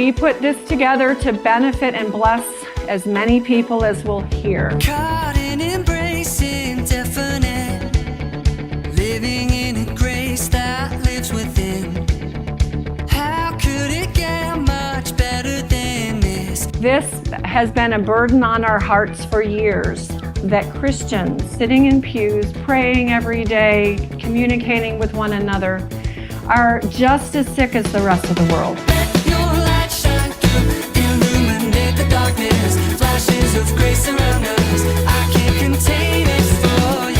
We put this together to benefit and bless as many people as will hear. Caught in embracing definite, living in a grace that lives within. How could it get much better than this? This has been a burden on our hearts for years, that Christians sitting in pews, praying every day, communicating with one another, are just as sick as the rest of the world. Let your light shine through, illuminate the darkness, flashes of grace around us. I can't contain it for you.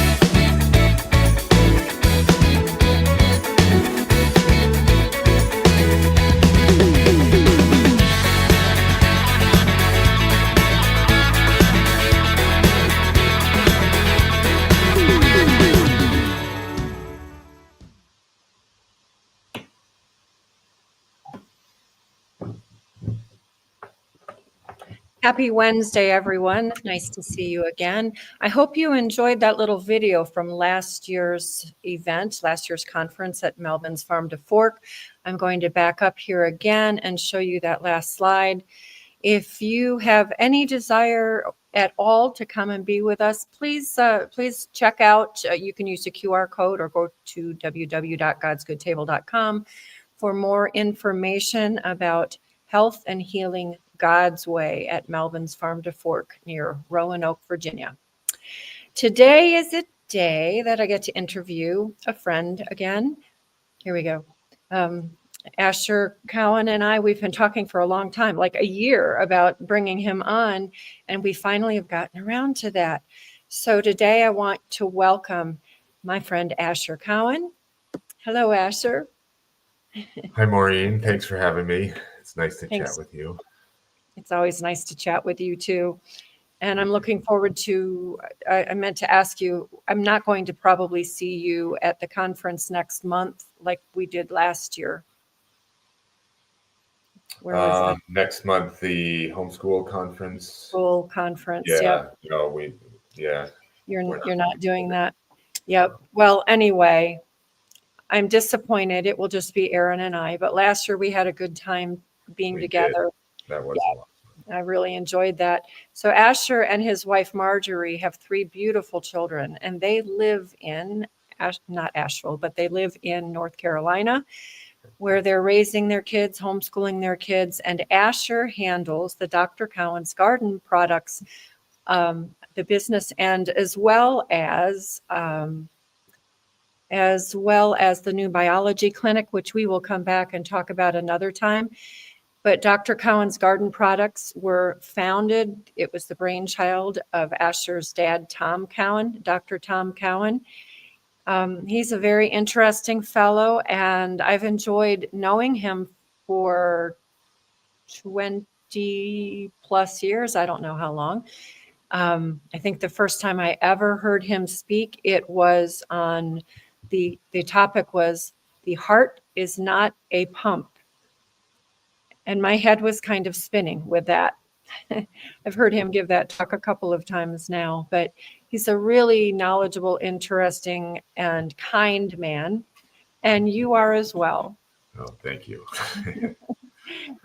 Happy Wednesday, everyone. Nice to see you again. I hope you enjoyed that little video from last year's event, last year's conference at Melvin's Farm to Fork. I'm going to back up here again and show you that last slide. If you have any desire at all to come and be with us, please check out. You can use the QR code or go to www.godsgoodtable.com for more information about health and healing God's way at Melvin's Farm to Fork near Roanoke, Virginia. Today is a day that I get to interview a friend again. Here we go. Asher Cowan and I, we've been talking for a long time, like a year, about bringing him on, and we finally have gotten around to that. So today I want to welcome my friend Asher Cowan. Hello, Asher. Hi, Maureen. Thanks for having me. It's nice to Thanks. chat with you. It's always nice to chat with you too. And I'm looking forward to, I meant to ask you, I'm not going to probably see you at the conference next month like we did last year. Where was it? Next month, the homeschool conference. School conference. Yeah, Yep. no, You're not doing that. Yep. Well, anyway, I'm disappointed. It will just be Aaron and I. But last year we had a good time being together. That was awesome. I really enjoyed that. So Asher and his wife Marjorie have 3 beautiful children, and they live in, not Asheville, but they live in North Carolina, where they're raising their kids, homeschooling their kids, and Asher handles the Dr. Cowan's Garden products, the business end, as well as the new biology clinic, which we will come back and talk about another time. But Dr. Cowan's Garden products were founded, it was the brainchild of Asher's dad, Tom Cowan, Dr. Tom Cowan. He's a very interesting fellow, and I've enjoyed knowing him for 20 plus years. I don't know how long. I think the first time I ever heard him speak, it was on the topic was, the heart is not a pump. And my head was kind of spinning with that. I've heard him give that talk a couple of times now, but he's a really knowledgeable, interesting, and kind man. And you are as well. Oh, thank you.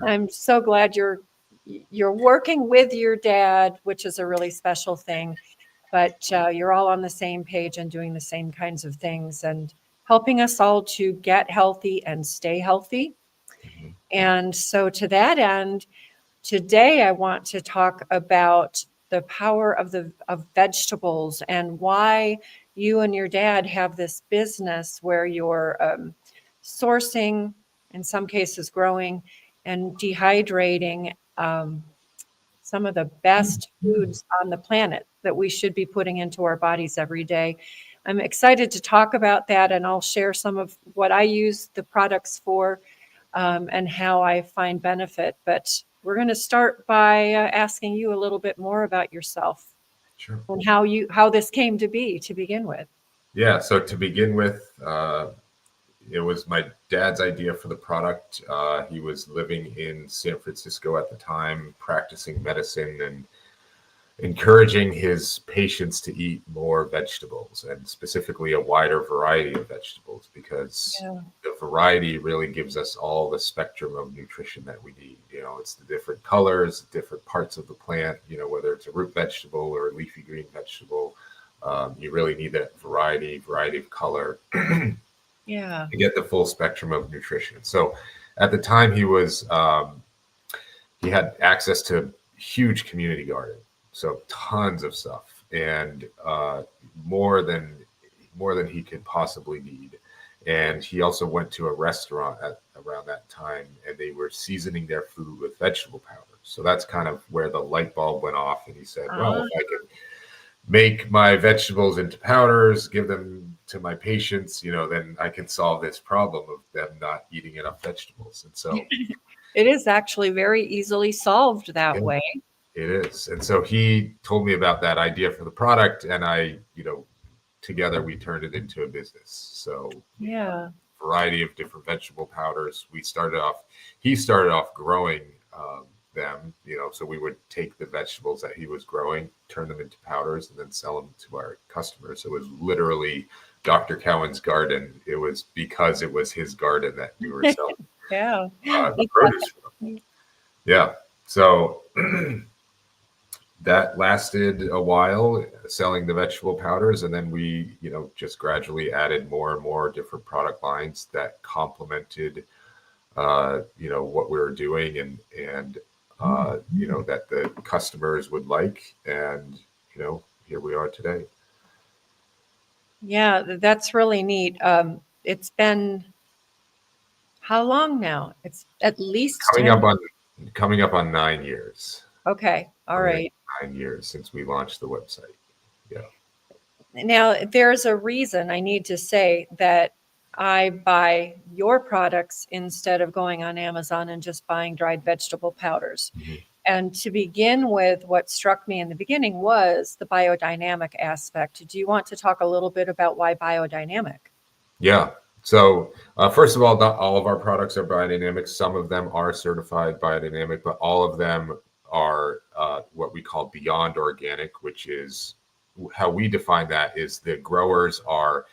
I'm so glad you're working with your dad, which is a really special thing. But you're all on the same page and doing the same kinds of things and helping us all to get healthy and stay healthy. Mm-hmm. And so to that end, today I want to talk about the power of vegetables and why you and your dad have this business where you're sourcing, in some cases growing, and dehydrating some of the best foods on the planet that we should be putting into our bodies every day. I'm excited to talk about that, and I'll share some of what I use the products for and how I find benefit. But we're going to start by asking you a little bit more about yourself. Sure. And how this came to be to begin with. Yeah, so to begin with, it was my dad's idea for the product. He was living in San Francisco at the time, practicing medicine, and encouraging his patients to eat more vegetables, and specifically a wider variety of vegetables, because the variety really gives us all the spectrum of nutrition that we need. It's the different colors, different parts of the plant, whether it's a root vegetable or a leafy green vegetable. You really need that variety of color to get the full spectrum of nutrition. So at the time he had access to huge community garden, so tons of stuff, and more than he could possibly need. And he also went to a restaurant around that time, and they were seasoning their food with vegetable powders. So that's kind of where the light bulb went off, and he said, well, if I could make my vegetables into powders, give them to my patients, then I can solve this problem of them not eating enough vegetables. And so it is actually very easily solved that way. It is. And so he told me about that idea for the product, and I, together we turned it into a business. So a variety of different vegetable powders. He started off growing them, so we would take the vegetables that he was growing, turn them into powders, and then sell them to our customers. So it was literally Dr. Cowan's garden. It was because it was his garden that we were selling the produce from. Yeah. So that lasted a while, selling the vegetable powders, and then we, just gradually added more and more different product lines that complemented, what we were doing, and that the customers would like, and here we are today. Yeah, that's really neat. It's been how long now? It's at least coming up on 9 years. Okay, all right. 9 years since we launched the website. Yeah. Now, there's a reason I need to say that I buy your products instead of going on Amazon and just buying dried vegetable powders. Mm-hmm. And to begin with, what struck me in the beginning was the biodynamic aspect. Do you want to talk a little bit about why biodynamic? Yeah. So first of all, not all of our products are biodynamic. Some of them are certified biodynamic, but all of them are what we call beyond organic, which is how we define that is the growers are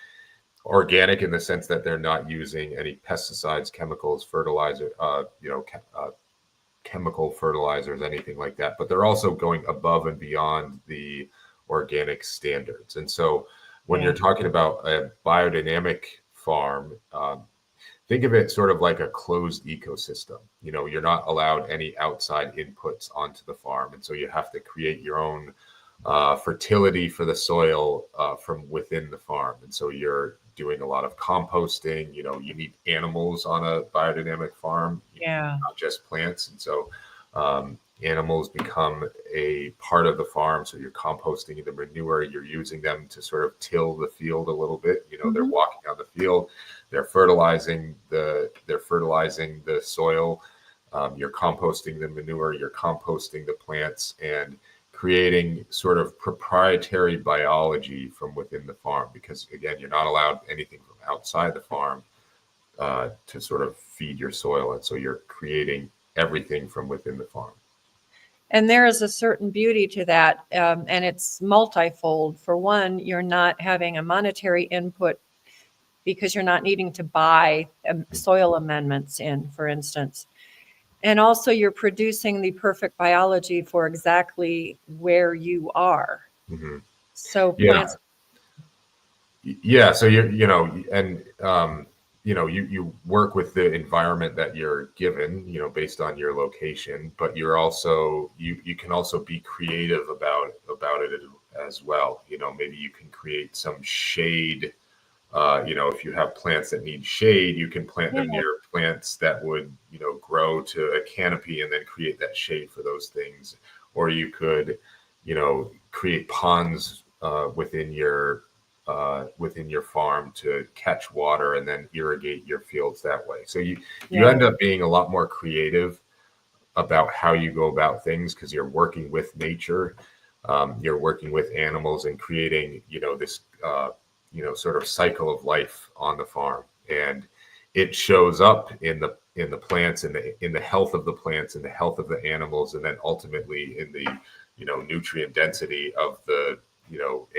organic in the sense that they're not using any pesticides, chemicals, fertilizer, chemical fertilizers, anything like that. But they're also going above and beyond the organic standards. And so when you're talking about a biodynamic farm, think of it sort of like a closed ecosystem. You're not allowed any outside inputs onto the farm. And so you have to create your own fertility for the soil from within the farm. And so you're doing a lot of composting. You need animals on a biodynamic farm, not just plants. And so animals become a part of the farm. So you're composting the manure, you're using them to sort of till the field a little bit. They're walking on the field, they're fertilizing the soil. You're composting the manure, you're composting the plants, and creating sort of proprietary biology from within the farm, because again, you're not allowed anything from outside the farm to sort of feed your soil. And so you're creating everything from within the farm. And there is a certain beauty to that, and it's multifold. For one, you're not having a monetary input because you're not needing to buy soil amendments in, for instance. And also you're producing the perfect biology for exactly where you are. Mm-hmm. So plants. Yeah. So you work with the environment that you're given, based on your location, but you're also, you can also be creative about it as well. Maybe you can create some shade. If you have plants that need shade, you can plant them near plants that would, grow to a canopy and then create that shade for those things. Or you could, create ponds within your farm to catch water and then irrigate your fields that way. So you end up being a lot more creative about how you go about things, because you're working with nature, you're working with animals and creating, this sort of cycle of life on the farm. And it shows up in the plants, in the health of the plants, in the health of the animals, and then ultimately in the nutrient density of the,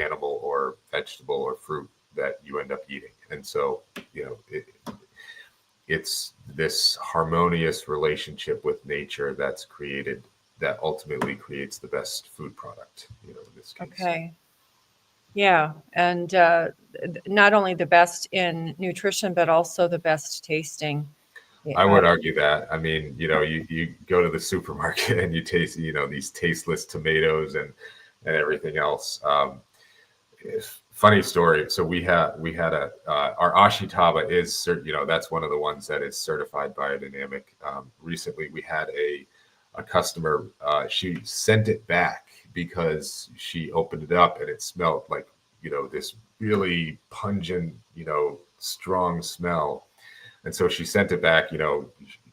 animal or vegetable or fruit that you end up eating. And so, it's this harmonious relationship with nature that's created, that ultimately creates the best food product, in this case. Okay. Yeah. And not only the best in nutrition, but also the best tasting. I would argue that. I mean, you go to the supermarket and you taste, these tasteless tomatoes and everything else. Funny story. So we had our Ashitaba is, that's one of the ones that is certified biodynamic. Recently, we had a customer. She sent it back because she opened it up and it smelled like, this really pungent, strong smell. And so she sent it back,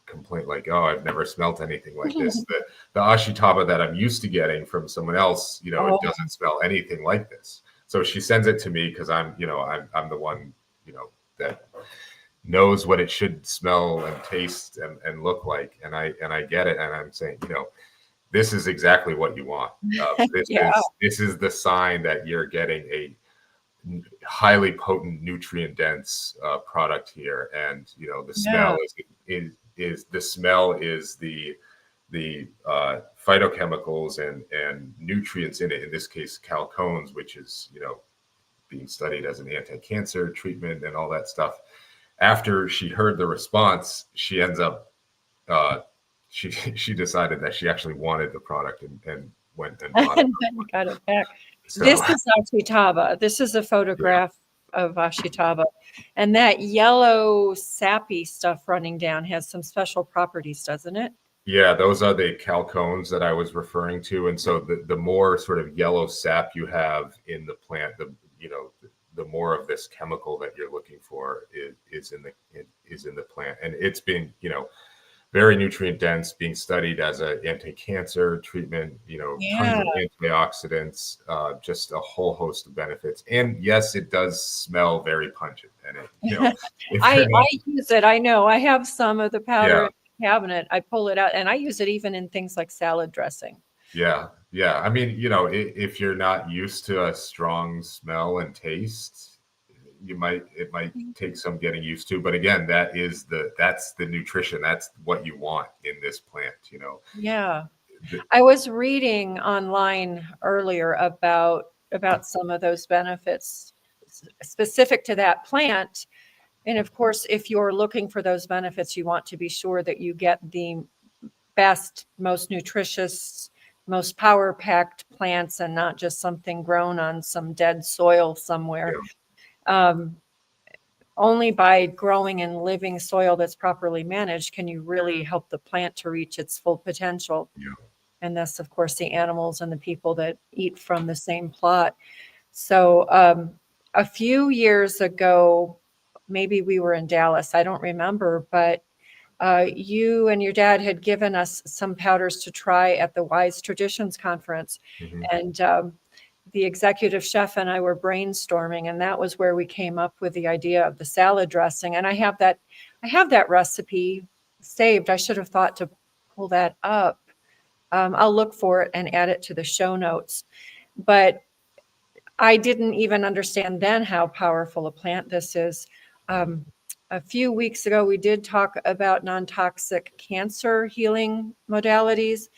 complaint like, "Oh, I've never smelt anything like this. The Ashitaba that I'm used to getting from someone else, it doesn't smell anything like this." So she sends it to me because I'm the one, that knows what it should smell and taste and look like. And I get it. And I'm saying, this is exactly what you want. This is the sign that you're getting a highly potent, nutrient dense product here. And, the smell is the smell is the phytochemicals and nutrients in it, in this case chalcones, which is being studied as an anti-cancer treatment and all that stuff. After she heard the response, she ends up she decided that she actually wanted the product and went and bought it. Got it back. So, This is Ashitaba. This is a photograph of Ashitaba, and that yellow sappy stuff running down has some special properties, doesn't it? yeah, those are the chalcones that I was referring to. And so the more sort of yellow sap you have in the plant, the more of this chemical that you're looking for is in the plant. And it's been, very nutrient dense, being studied as an anti-cancer treatment, tons of antioxidants, just a whole host of benefits. And yes, it does smell very pungent. And I use it. I know I have some of the powder in the cabinet. I pull it out and I use it even in things like salad dressing. Yeah. I mean, if you're not used to a strong smell and taste, it might take some getting used to. But again, that's the nutrition. That's what you want in this plant, Yeah. I was reading online earlier about some of those benefits specific to that plant. And of course, if you're looking for those benefits, you want to be sure that you get the best, most nutritious, most power-packed plants and not just something grown on some dead soil somewhere. Only by growing in living soil that's properly managed can you really help the plant to reach its full potential. And thus, of course, the animals and the people that eat from the same plot. So a few years ago, maybe we were in Dallas, I don't remember, but you and your dad had given us some powders to try at the Wise Traditions Conference. Mm-hmm. And the executive chef and I were brainstorming, and that was where we came up with the idea of the salad dressing. And I have that recipe saved. I should have thought to pull that up. I'll look for it and add it to the show notes. But I didn't even understand then how powerful a plant this is. A few weeks ago, we did talk about non-toxic cancer healing modalities.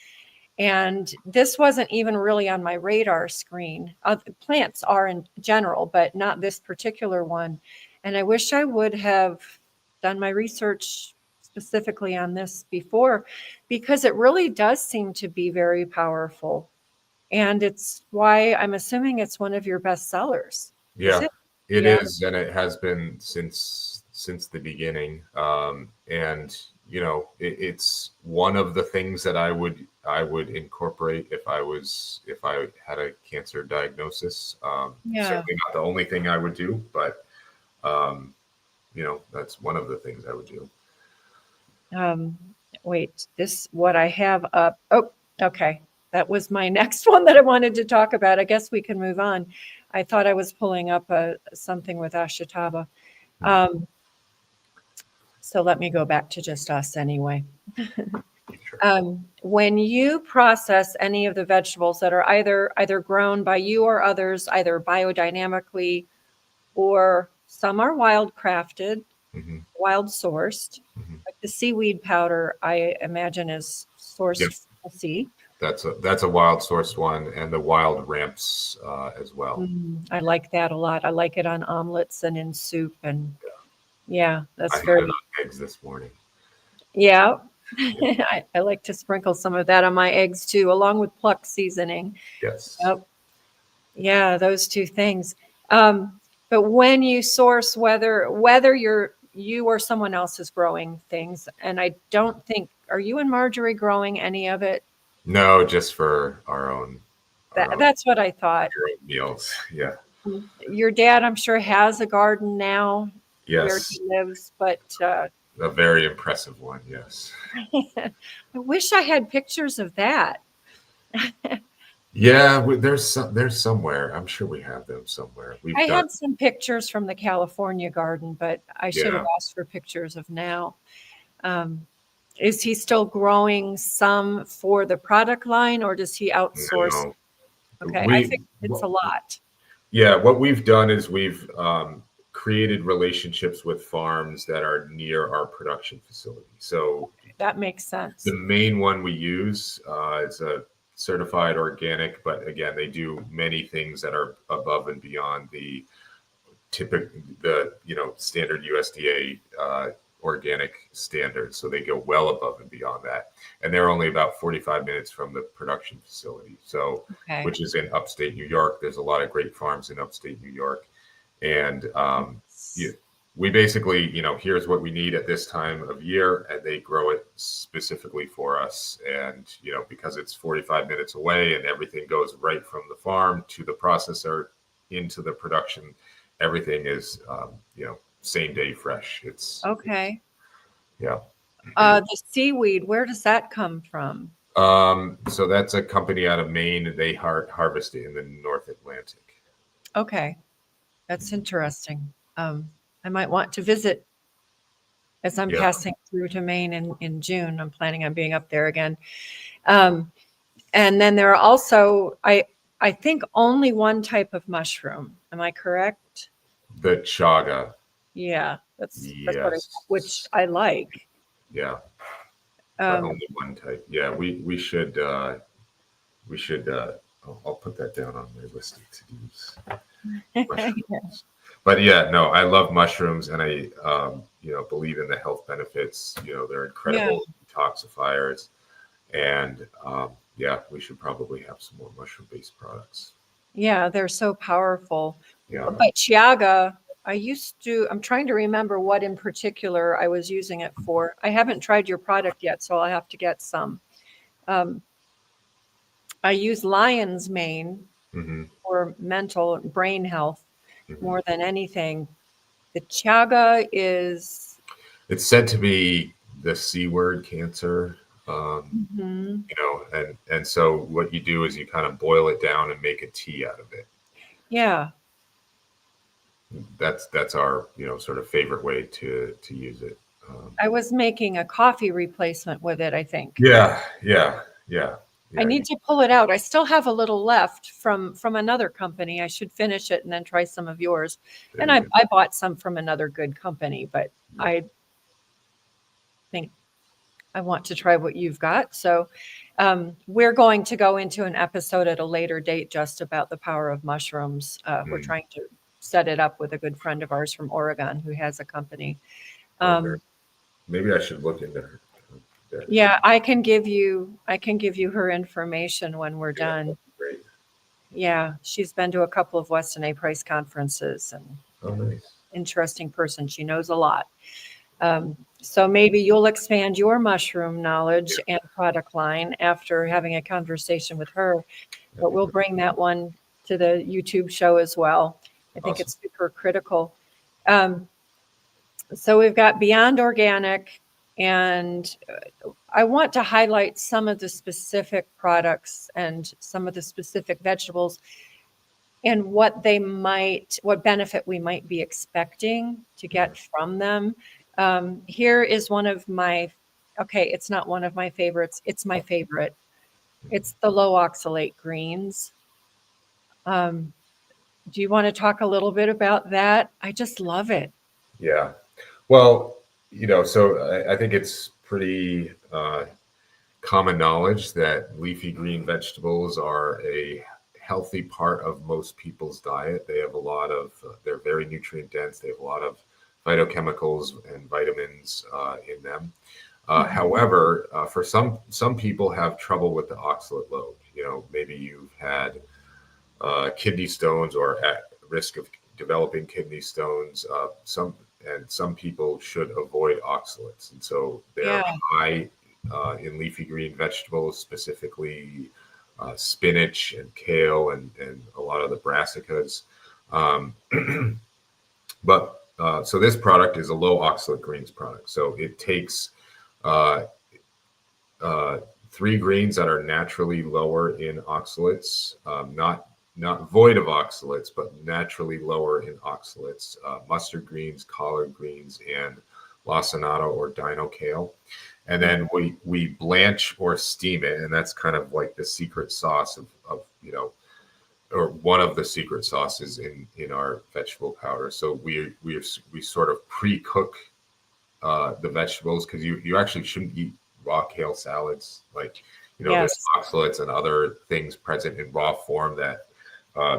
And this wasn't even really on my radar screen. Plants are in general, but not this particular one. And I wish I would have done my research specifically on this before, because it really does seem to be very powerful. And it's why I'm assuming it's one of your best sellers. Yeah, it is. And it has been since the beginning. And it's one of the things that I would incorporate if I had a cancer diagnosis. Certainly not the only thing I would do, but that's one of the things I would do. Wait, what I have up. Oh, okay. That was my next one that I wanted to talk about. I guess we can move on. I thought I was pulling up something with Ashitaba. So let me go back to just us anyway. Sure. When you process any of the vegetables that are either grown by you or others, either biodynamically or some are wildcrafted, Hmm. wild sourced, Hmm. like the seaweed powder, I imagine is Yep. sourced from the sea. That's a wild sourced one, and the wild ramps as well. I like that a lot. I like it on omelets and in soup. And yeah, I that's had it very, on eggs this morning. yeah. Yeah. I like to sprinkle some of that on my eggs too, along with pluck seasoning. Yes. Yep. Yeah, those two things. But when you source, whether you or someone else is growing things, and I don't think, are you and Marjorie growing any of it? No, just for our own That's what I thought. meals. Yeah. Your dad, I'm sure, has a garden now where he Yes. lives, but A very impressive one. Yes. I wish I had pictures of that. Yeah, there's somewhere. I'm sure we have them somewhere. I We've done. had some pictures from the California garden, but I should have Yeah. asked for pictures of now. Um, is he still growing some for the product line, or does he outsource? No. Okay, I We think it's a lot. Yeah, what we've done is we've created relationships with farms that are near our production facility. So That makes the sense. main one we use is a certified organic, but again, they do many things that are above and beyond the standard USDA organic standards. So they go well above and beyond that, and they're only about 45 minutes from the production facility. So, Okay. which is in upstate New York. There's a lot of great farms in upstate New York, and we basically, here's what we need at this time of year, and they grow it specifically for us. And because it's 45 minutes away, and everything goes right from the farm to the processor into the production, everything is same day fresh. Okay. Yeah. The seaweed, where does that come from? So that's a company out of Maine, and they harvest it in the North Atlantic. Okay, that's interesting. I might want to visit as I'm Yeah. passing through to Maine in June. I'm planning on being up there again. Um, and then there are also, I think only one type of mushroom. Am I correct? The chaga. Yeah, that's Yes. which I like. Yeah. But Um, only one type. Yeah, we should I'll put that down on my list of to-dos. Mushrooms. But yeah, no, I love mushrooms, and I believe in the health benefits. They're incredible detoxifiers, and yeah, we should probably have some more mushroom-based products. yeah, they're so powerful. Yeah. But Chiaga, I'm trying to remember what in particular I was using it for. I haven't tried your product yet, so I'll have to get some. I use lion's mane Hmm. for mental brain health Hmm. more than anything. The chaga is, It's said to be the C word cancer. mhm. And so what you do is you kind of boil it down and make a tea out of it. Yeah. That's our sort of favorite way to use it. I was making a coffee replacement with it, I think. Yeah. I need to pull it out. I still have a little left from another company. I should finish it and then try some of yours. And I bought some from another good company, but I think I want to try what you've got. So we're going to go into an episode at a later date just about the power of mushrooms. We're trying to set it up with a good friend of ours from Oregon who has a company. Maybe I should look into her. Yeah, I can give you her information when we're done. Great. Yeah, she's been to a couple of Weston A. Price conferences, and Oh, nice. interesting person. She knows a lot. So maybe you'll expand your mushroom knowledge and product line after having a conversation with her. But we'll bring that one to the YouTube show as well. I think it's super critical. So we've got Beyond Organic, and I want to highlight some of the specific products and some of the specific vegetables and what benefit we might be expecting to get from them. Here is one of my okay, it's not one of my favorites. It's my favorite. It's the low oxalate greens. Do you want to talk a little bit about that? I just love it. Yeah. Well, so I think it's pretty common knowledge that leafy green vegetables are a healthy part of most people's diet. They have a lot of, they're very nutrient dense. They have a lot of phytochemicals and vitamins in them. However, for some people have trouble with the oxalate load. Maybe you've had kidney stones or at risk of developing kidney stones. Some people should avoid oxalates, and so they're high in leafy green vegetables, specifically spinach and kale and a lot of the brassicas. So this product is a low oxalate greens product. So it takes 3 greens that are naturally lower in oxalates, not void of oxalates, but naturally lower in oxalates, mustard greens, collard greens, and lacinato or dino kale. And then we blanch or steam it, and that's kind of like the secret sauce of or one of the secret sauces in our vegetable powder. So we sort of pre-cook the vegetables, because you actually shouldn't eat raw kale salads. Like, there's oxalates and other things present in raw form that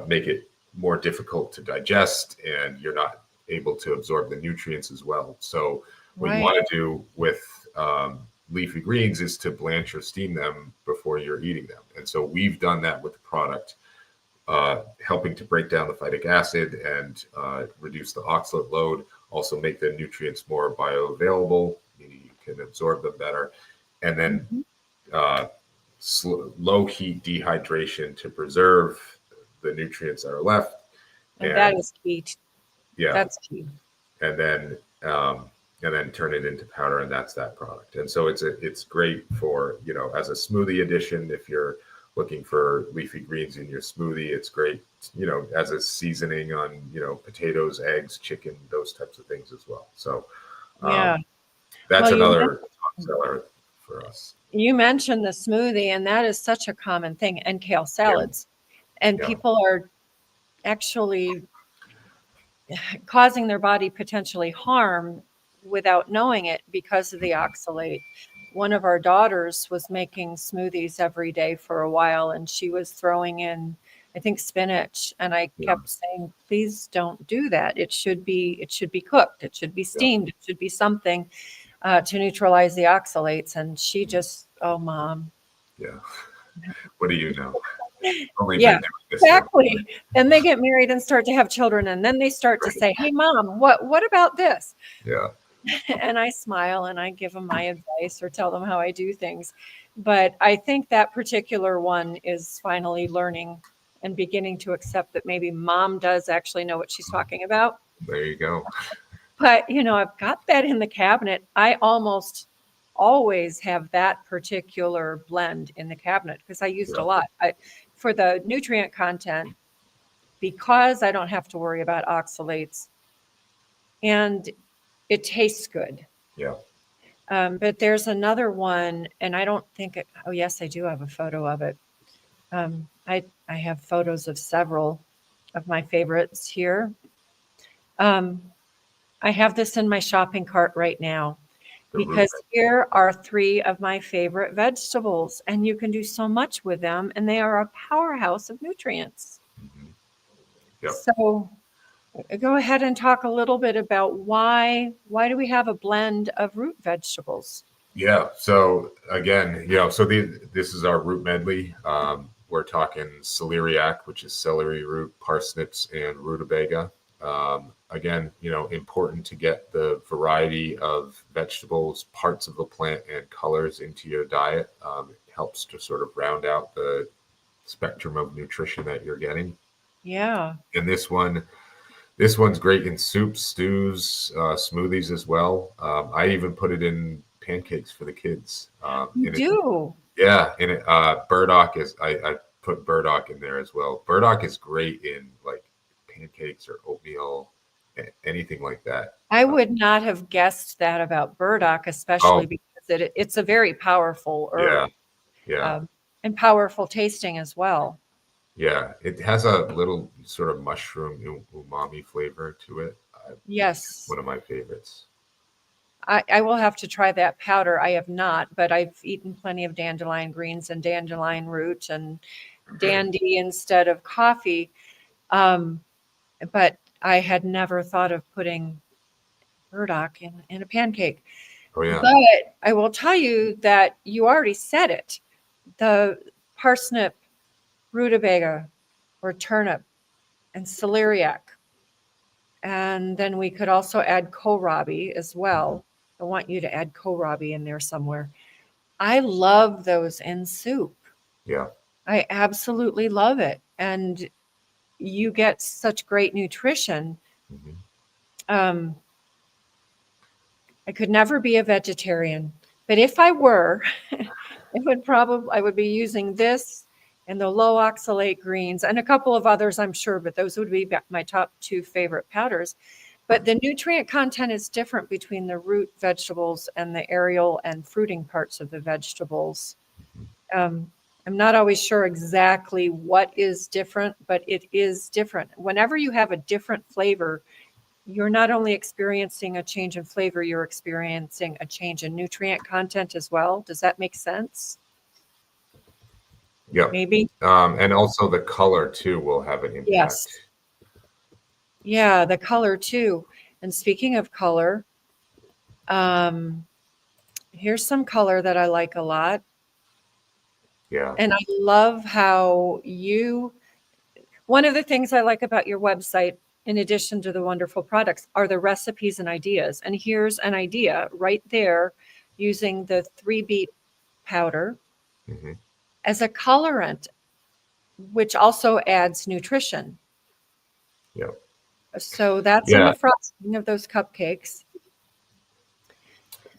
make it more difficult to digest, and you're not able to absorb the nutrients as well. So what you want to do with leafy greens is to blanch or steam them before you're eating them. And so we've done that with the product, helping to break down the phytic acid and reduce the oxalate load, also make the nutrients more bioavailable, meaning you can absorb them better, and then low heat dehydration to preserve the nutrients that are left. And that is key. Yeah, that's key. And then turn it into powder, and that's that product. And so it's great for, as a smoothie addition. If you're looking for leafy greens in your smoothie, it's great, as a seasoning on, potatoes, eggs, chicken, those types of things as well. So that's another top seller for us. You mentioned the smoothie, and that is such a common thing, and kale salads. And people are actually causing their body potentially harm without knowing it because of the oxalate. One of our daughters was making smoothies every day for a while, and she was throwing in, I think, spinach. And I kept saying, please don't do that. It should be cooked. It should be steamed. It should be something to neutralize the oxalates. And she just, oh, Mom. Yeah. What do you know? Exactly. Then they get married and start to have children, and then they start to say, hey, Mom, what about this? Yeah. And I smile and I give them my advice or tell them how I do things. But I think that particular one is finally learning and beginning to accept that maybe Mom does actually know what she's talking about. There you go. But, I've got that in the cabinet. I almost always have that particular blend in the cabinet because I used a lot. For the nutrient content, because I don't have to worry about oxalates, and it tastes good. Yeah. But there's another one, and I don't think it, oh yes, I do have a photo of it. I have photos of several of my favorites here. I have this in my shopping cart right now because here are 3 of my favorite vegetables, and you can do so much with them, and they are a powerhouse of nutrients. So go ahead and talk a little bit about why do we have a blend of root vegetables? Yeah. So again, this is our root medley. We're talking celeriac, which is celery root, parsnips, and rutabaga. Again, important to get the variety of vegetables, parts of the plant, and colors into your diet. It helps to sort of round out the spectrum of nutrition that you're getting. Yeah. And this one's great in soups, stews, smoothies as well. I even put it in pancakes for the kids. You do? Yeah. And burdock is, I put burdock in there as well. Burdock is great in like pancakes or oatmeal, anything like that. I would not have guessed that about burdock, especially because it. It's a very powerful herb. Yeah. And powerful tasting as well. Yeah. It has a little sort of mushroom umami flavor to it. Yes. One of my favorites. I will have to try that powder. I have not, but I've eaten plenty of dandelion greens and dandelion root and dandy instead of coffee. But I had never thought of putting burdock in a pancake. Oh, yeah. But I will tell you that you already said it. The parsnip, rutabaga, or turnip, and celeriac. And then we could also add kohlrabi as well. I want you to add kohlrabi in there somewhere. I love those in soup. Yeah. I absolutely love it. And you get such great nutrition. Mhm. I could never be a vegetarian, but if I were, I would be using this and the low oxalate greens and a couple of others, I'm sure, but those would be my top 2 favorite powders. But the nutrient content is different between the root vegetables and the aerial and fruiting parts of the vegetables. I'm not always sure exactly what is different, but it is different. Whenever you have a different flavor, you're not only experiencing a change in flavor, you're experiencing a change in nutrient content as well. Does that make sense? Yep. Maybe. And also the color too will have an impact. Yes. Yeah, the color too. And speaking of color, here's some color that I like a lot. Yeah. And I love how one of the things I like about your website, in addition to the wonderful products, are the recipes and ideas. And here's an idea right there using the 3-beet powder Mhm. as a colorant, which also adds nutrition. Yep. So that's in Yeah. the frosting of those cupcakes.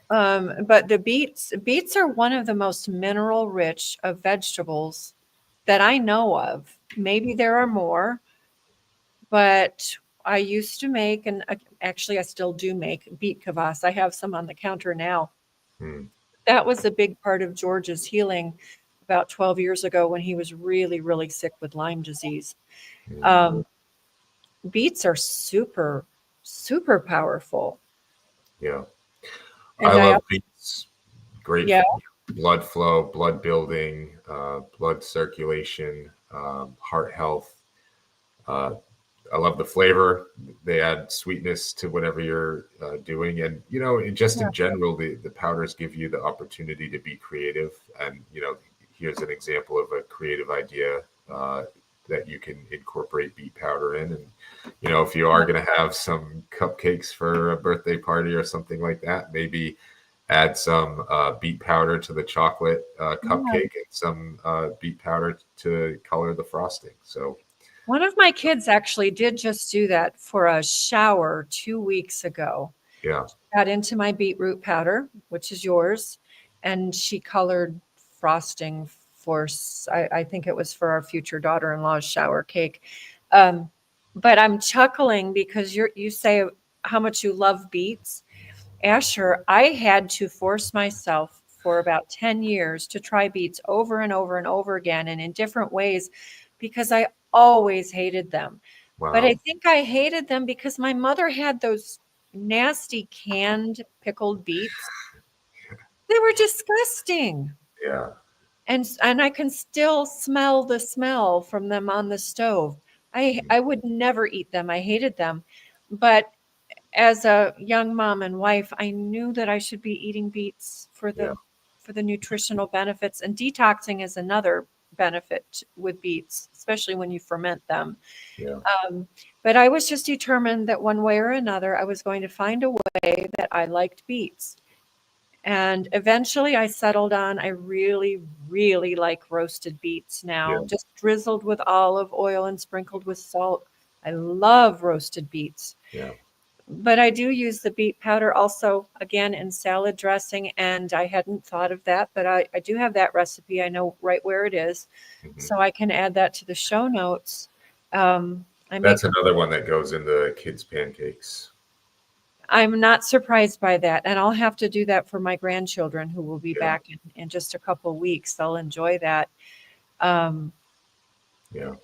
But the beets are one of the most mineral rich of vegetables that I know of. Maybe there are more, but I used to make, and actually I still do make beet kvass. I have some on the counter now. Mm. That was a big part of George's healing about 12 years ago when he was really, really sick with Lyme disease. Mm. Beets are super, super powerful. Yeah. And I love beets. Great yeah, blood flow, blood building, blood circulation, heart health. I love the flavor. They add sweetness to whatever you're doing. And, just in general, the powders give you the opportunity to be creative. And, here's an example of a creative idea that you can incorporate beet powder in. And, if you are going to have some cupcakes for a birthday party or something like that, maybe add some beet powder to the chocolate cupcake and some beet powder to color the frosting. So one of my kids actually did just do that for a shower 2 weeks ago. yeah. Got into my beetroot powder, which is yours, and she colored frosting for, I think it was for our future daughter-in-law's shower cake. But I'm chuckling because you say how much you love beets. Asher, I had to force myself for about 10 years to try beets over and over and over again and in different ways because I always hated them. Wow. But I think I hated them because my mother had those nasty canned pickled beets. They were disgusting. Yeah. And I can still smell the smell from them on the stove. I would never eat them. I hated them. But as a young mom and wife, I knew that I should be eating beets for the nutritional benefits, and detoxing is another benefit with beets, especially when you ferment them. Yeah. But I was just determined that one way or another, I was going to find a way that I liked beets. And eventually I settled on, I really, really like roasted beets now, just drizzled with olive oil and sprinkled with salt. I love roasted beets. Yeah. But I do use the beet powder also, again, in salad dressing, and I hadn't thought of that, but I do have that recipe. I know right where it is, so I can add that to the show notes. That's another one that goes in the kids' pancakes. I'm not surprised by that. And I'll have to do that for my grandchildren who will be Yeah. back in just a couple of weeks. They'll enjoy that. Um, Yeah.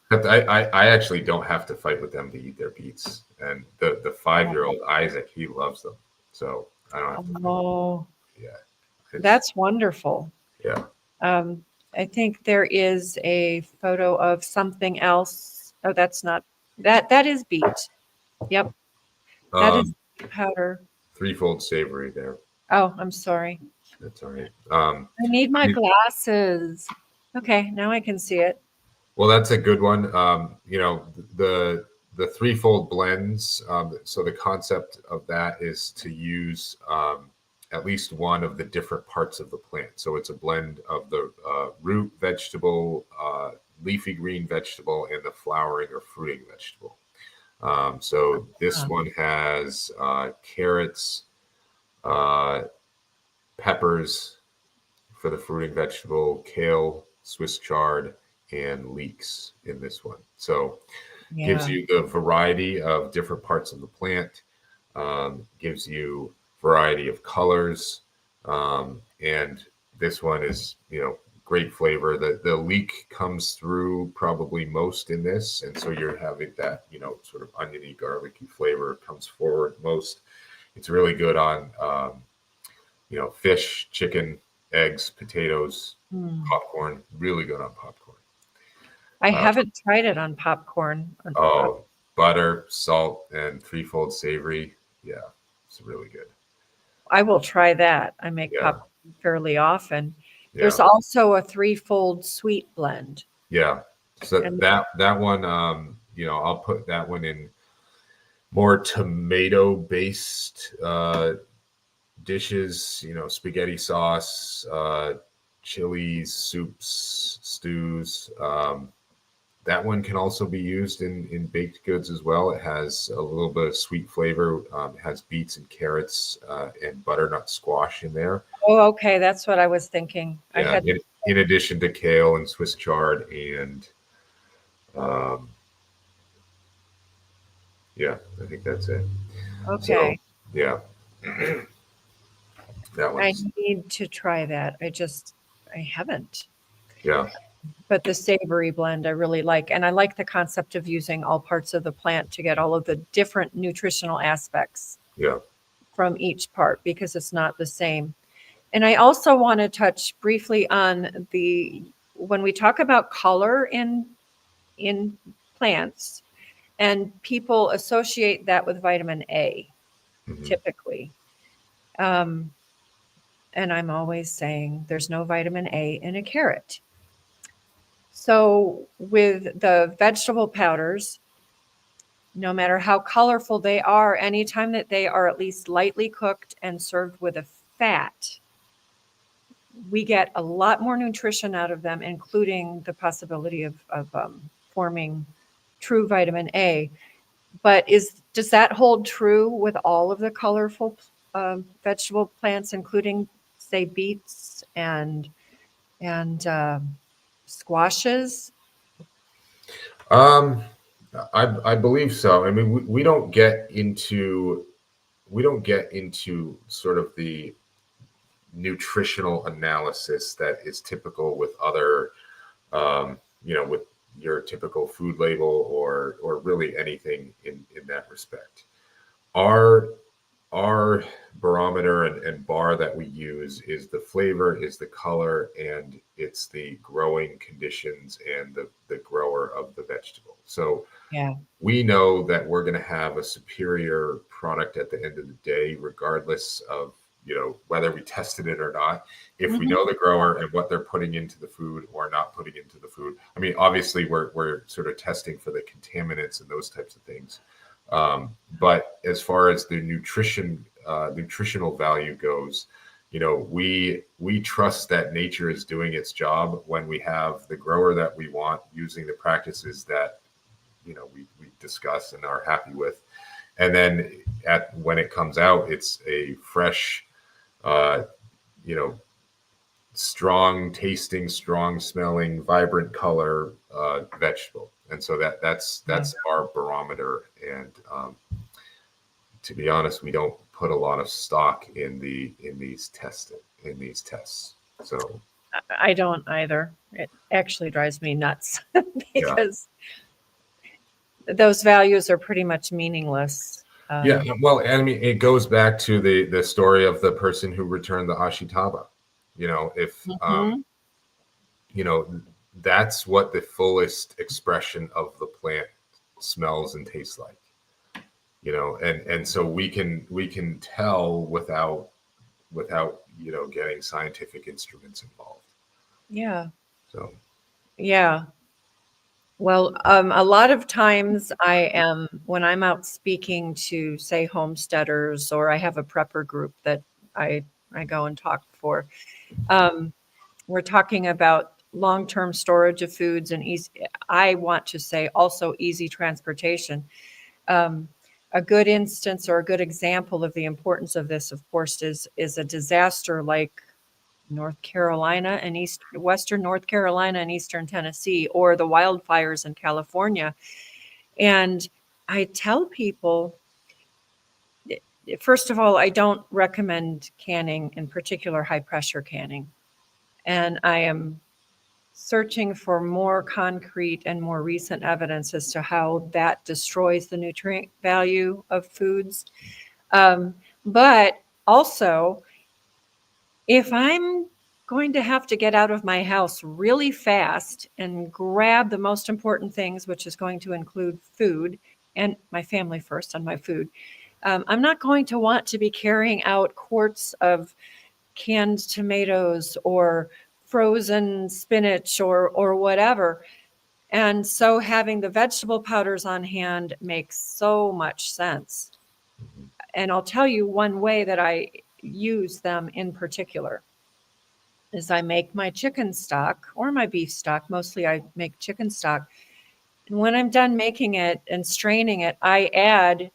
But I actually don't have to fight with them to eat their beets. And the 5-year-old Isaac, he loves them. So I don't have to. oh, Yeah. that's wonderful. Yeah. I think there is a photo of something else. Oh, that's not that is beet. Yep. That is powder. Threefold savory there. Oh, I'm sorry. That's all right. I need my glasses. Okay, now I can see it. Well, that's a good one. The threefold blends. So the concept of that is to use at least one of the different parts of the plant. So it's a blend of the root vegetable, leafy green vegetable, and the flowering or fruiting vegetable. So this one has carrots, peppers for the fruiting vegetable, kale, Swiss chard, and leeks in this one. So gives you the variety of different parts of the plant, gives you variety of colors, and this one is, great flavor. The leek comes through probably most in this, and so you're having that, sort of oniony, garlicky flavor comes forward most. It's really good on, fish, chicken, eggs, potatoes, popcorn. Really good on popcorn. I haven't tried it on popcorn. Butter, salt, and threefold savory. Yeah, it's really good. I will try that. I make popcorn fairly often. There's also a threefold sweet blend. Yeah. So that one, I'll put that one in more tomato-based dishes, spaghetti sauce, chilies, soups, stews. That one can also be used in baked goods as well. It has a little bit of sweet flavor. It has beets and carrots and butternut squash in there. Oh, okay. That's what I was thinking. Yeah, in addition to kale and Swiss chard and I think that's it. Okay. So, yeah. That one. I need to try that. I haven't. Yeah. But the savory blend I really like. And I like the concept of using all parts of the plant to get all of the different nutritional aspects from each part, because it's not the same. And I also want to touch briefly on when we talk about color in plants, and people associate that with vitamin A, typically. And I'm always saying there's no vitamin A in a carrot. So with the vegetable powders, no matter how colorful they are, anytime that they are at least lightly cooked and served with a fat, we get a lot more nutrition out of them, including the possibility of forming true vitamin A. But does that hold true with all of the colorful vegetable plants, including, say, beets and squashes? I believe so. I mean, we don't get into sort of the nutritional analysis that is typical with other, with your typical food label or really anything in that respect. Our barometer and bar that we use is the flavor, is the color, and it's the growing conditions and the grower of the vegetable. So we know that we're going to have a superior product at the end of the day, regardless of, whether we tested it or not. If we know the grower and what they're putting into the food or not putting into the food. I mean, obviously we're sort of testing for the contaminants and those types of things. But as far as the nutritional value goes, we trust that nature is doing its job when we have the grower that we want using the practices that, we discuss and are happy with. And then when it comes out, it's a fresh, strong tasting, strong smelling, vibrant color vegetable. And so that's our barometer. And to be honest, we don't put a lot of stock in these tests. So I don't either. It actually drives me nuts yeah, because those values are pretty much meaningless. yeah. Well, I mean, it goes back to the story of the person who returned the ashitaba. You know, if Mhm. you know, that's what the fullest expression of the plant smells and tastes like. You know, and so we can tell without getting scientific instruments involved. Yeah. So Yeah. Well, a lot of times when I'm out speaking to, say, homesteaders, or I have a prepper group that I go and talk for, um, we're talking about long-term storage of foods and I want to say also easy transportation. Um, a good instance or a good example of the importance of this, of course, is a disaster like North Carolina and Western North Carolina and Eastern Tennessee, or the wildfires in California. And I tell people, first of all, I don't recommend canning, in particular high pressure canning. And I am searching for more concrete and more recent evidence as to how that destroys the nutrient value of foods. But also, if I'm going to have to get out of my house really fast and grab the most important things, which is going to include food and my family first on my food, I'm not going to want to be carrying out quarts of canned tomatoes or frozen spinach or whatever. And so having the vegetable powders on hand makes so much sense. And I'll tell you one way that I use them in particular is I make my chicken stock or my beef stock. Mostly I make chicken stock. And when I'm done making it and straining it, I add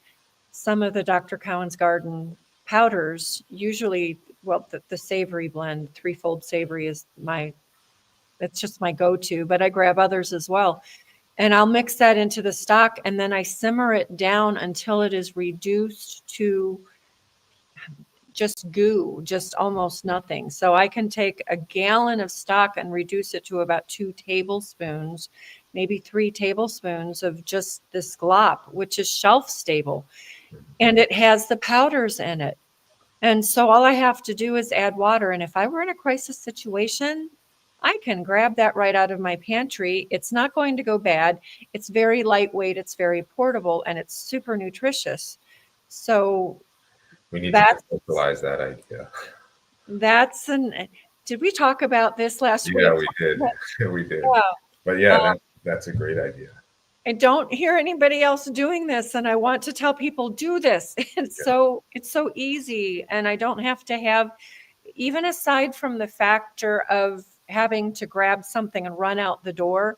some of the Dr. Cowan's Garden powders, usually, well, the savory blend, threefold savory is it's just my go-to, but I grab others as well. And I'll mix that into the stock, and then I simmer it down until it is reduced to just goo, just almost nothing. So I can take a gallon of stock and reduce it to about 2 tablespoons, maybe 3 tablespoons of just this glop, which is shelf stable. And it has the powders in it. And so all I have to do is add water. And if I were in a crisis situation, I can grab that right out of my pantry. It's not going to go bad. It's very lightweight, it's very portable, and it's super nutritious. So we need that's to conceptualize that idea. that's an did we talk about this last week? Yeah, we did. We did. Yeah. But yeah, that's a great idea. I don't hear anybody else doing this, and I want to tell people do this. It's so easy, and I don't have to have, even aside from the factor of having to grab something and run out the door,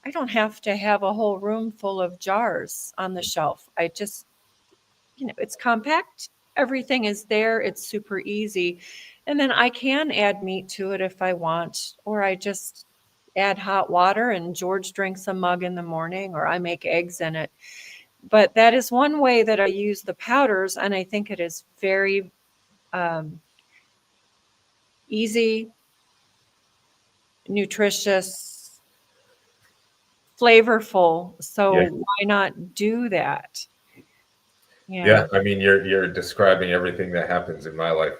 I don't have to have a whole room full of jars on the shelf. I just, it's compact. Everything is there. It's super easy. And then I can add meat to it if I want, or I just add hot water and George drinks a mug in the morning, or I make eggs in it. But that is one way that I use the powders, and I think it is very easy, nutritious, flavorful. So why not do that? Yeah, I mean, you're describing everything that happens in my life